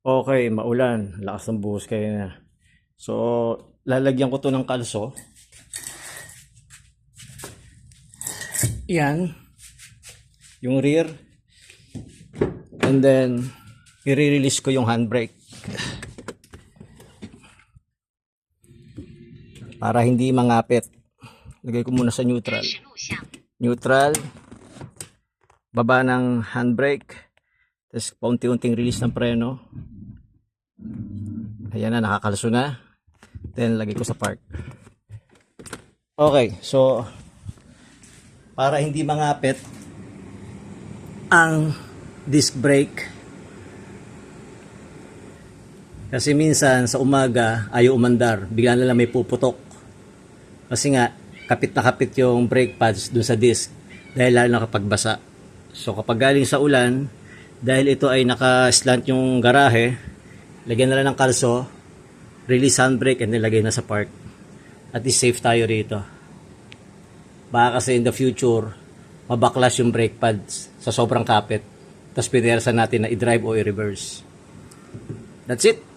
Okay, maulan. Lakas ng buhos kayo na. So, lalagyan ko to ng kalso. Yan. Yung rear. And then, i-release ko yung handbrake. Para hindi mangapit. Lagay ko muna sa neutral. Neutral. Baba ng handbrake. Tapos, paunti-unting release ng preno. Ayan na, nakakalso na. Then, lagay ko sa park. Okay, so, para hindi mangapit ang disc brake. Kasi minsan, sa umaga, ayaw umandar. Bigla na lang may puputok. Kasi nga, kapit na kapit yung brake pads dun sa disc. Dahil lalo na kapag basa. So, kapag galing sa ulan, dahil ito ay naka-slant yung garahe, lagyan na lang ng kalso, release handbrake, and then lagay na sa park. At least safe tayo rito. Baka kasi in the future, mabaklas yung brake pads sa sobrang kapit. Tapos pinersa natin na i-drive o i-reverse. That's it.